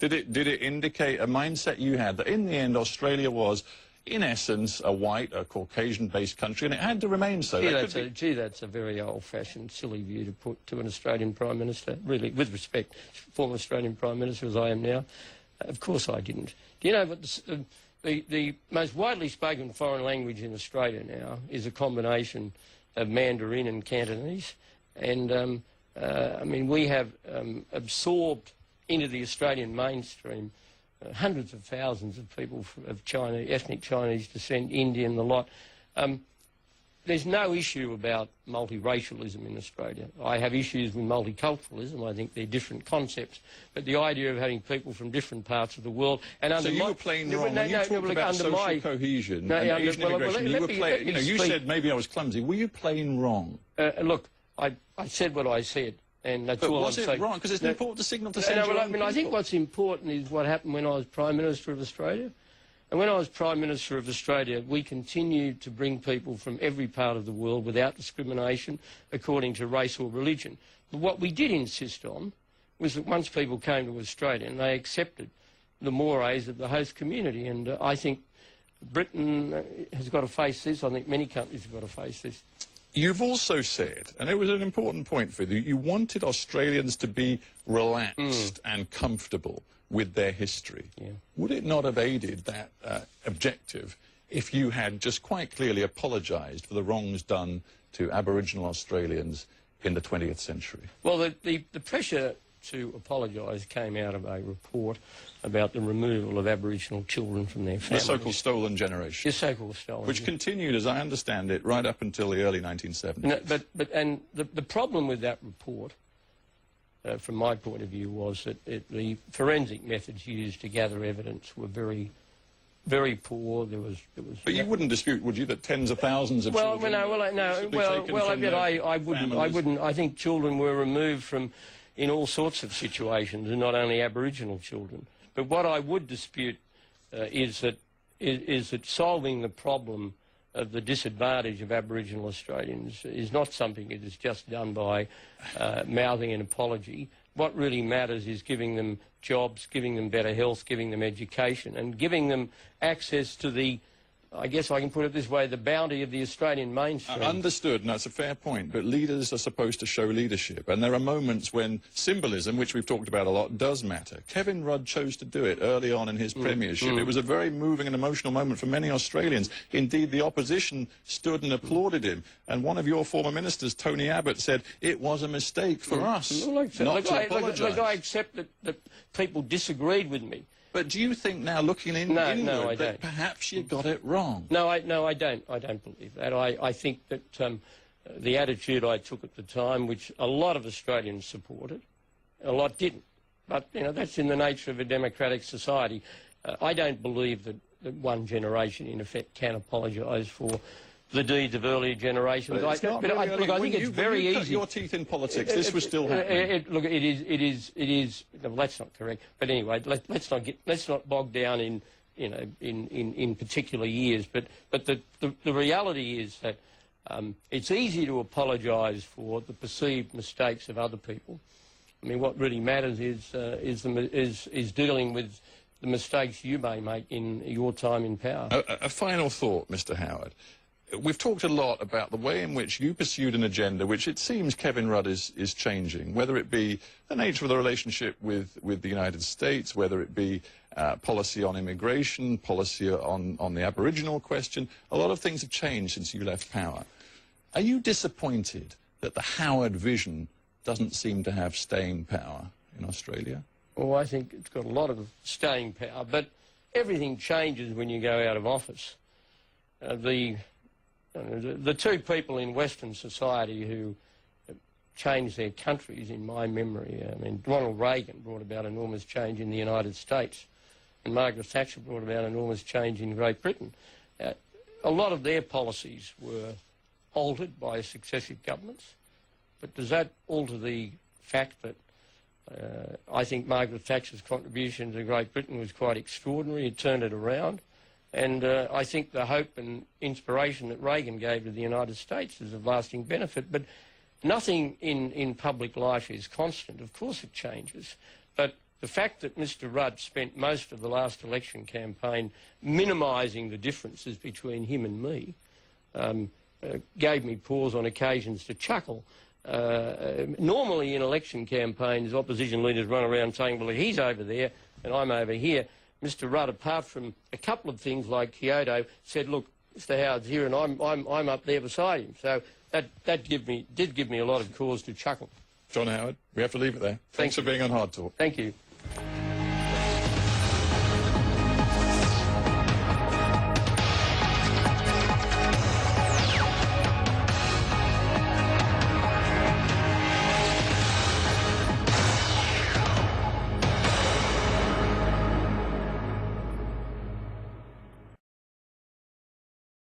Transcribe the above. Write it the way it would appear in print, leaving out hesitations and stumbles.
Did it indicate a mindset you had that in the end Australia was, in essence, a white, a Caucasian-based country, and it had to remain so? Gee, that's a very old-fashioned, silly view to put to an Australian Prime Minister, really, with respect, former Australian Prime Minister as I am now. Of course I didn't. Do you know what the most widely spoken foreign language in Australia now is a combination of Mandarin and Cantonese? And, I mean, we have absorbed into the Australian mainstream hundreds of thousands of people of ethnic Chinese descent, Indian, the lot. There's no issue about multiracialism in Australia. I have issues with multiculturalism. I think they're different concepts. But the idea of having people from different parts of the world... and under so you were playing wrong. When you talked about social cohesion and Asian immigration, you said maybe I was clumsy. Were you playing wrong? Look, I said what I said. And that's all I'm saying. Was it wrong? Because it's an important signal to send I think what's important is what happened when I was Prime Minister of Australia. And when I was Prime Minister of Australia, we continued to bring people from every part of the world without discrimination according to race or religion. But what we did insist on was that once people came to Australia, and they accepted the mores of the host community. And I think Britain has got to face this. I think many countries have got to face this. You've also said, and it was an important point for you, you wanted Australians to be relaxed and comfortable with their history. Yeah. Would it not have aided that objective if you had just quite clearly apologised for the wrongs done to Aboriginal Australians in the 20th century? Well, the pressure to apologise came out of a report about the removal of Aboriginal children from their families. The so-called stolen generation. The so-called stolen. Which continued, as I understand it, right up until the early 1970s. No, but the problem with that report, from my point of view, was that the forensic methods used to gather evidence were very, very poor. But you wouldn't dispute, would you, that tens of thousands of children? I wouldn't. I think children were removed from in all sorts of situations, and not only Aboriginal children. But what I would dispute is that solving the problem of the disadvantage of Aboriginal Australians is not something that is just done by mouthing an apology. What really matters is giving them jobs, giving them better health, giving them education, and giving them access to the, I guess I can put it this way, the bounty of the Australian mainstream. Understood, and that's a fair point, but leaders are supposed to show leadership, and there are moments when symbolism, which we've talked about a lot, does matter. Kevin Rudd chose to do it early on in his premiership. It was a very moving and emotional moment for many Australians. Indeed, the opposition stood and applauded him, and one of your former ministers, Tony Abbott, said it was a mistake for us not to apologise. Look, I accept that people disagreed with me. But do you think now, looking inward, I that don't. perhaps you got it wrong? No, I don't. I don't believe that. I think that the attitude I took at the time, which a lot of Australians supported, a lot didn't. But, you know, that's in the nature of a democratic society. I don't believe that one generation, in effect, can apologise for the deeds of earlier generations. I think it's very easy. Cut your teeth in politics, this was still happening. Look, it is. No, that's not correct. But anyway, let's not bog down in, you know, in particular years. But the reality is that it's easy to apologise for the perceived mistakes of other people. I mean, what really matters is dealing with the mistakes you may make in your time in power. A final thought, Mr. Howard. We've talked a lot about the way in which you pursued an agenda which it seems Kevin Rudd is changing, whether it be the nature of the relationship with the United States, whether it be policy on immigration, policy on the Aboriginal question. A lot of things have changed since you left power. Are you disappointed that the Howard vision doesn't seem to have staying power in Australia? Well, I think it's got a lot of staying power, but everything changes when you go out of office. The two people in Western society who changed their countries, in my memory, I mean, Ronald Reagan brought about enormous change in the United States, and Margaret Thatcher brought about enormous change in Great Britain. A lot of their policies were altered by successive governments, but does that alter the fact that I think Margaret Thatcher's contribution to Great Britain was quite extraordinary? It turned it around. And I think the hope and inspiration that Reagan gave to the United States is of lasting benefit. But nothing in public life is constant. Of course it changes. But the fact that Mr Rudd spent most of the last election campaign minimising the differences between him and me gave me pause on occasions to chuckle. Normally in election campaigns, opposition leaders run around saying, well, he's over there and I'm over here. Mr Rudd, apart from a couple of things like Kyoto, said, look, Mr Howard's here and I'm up there beside him. So that did give me a lot of cause to chuckle. John Howard, we have to leave it there. Thanks for being on Hard Talk. Thank you.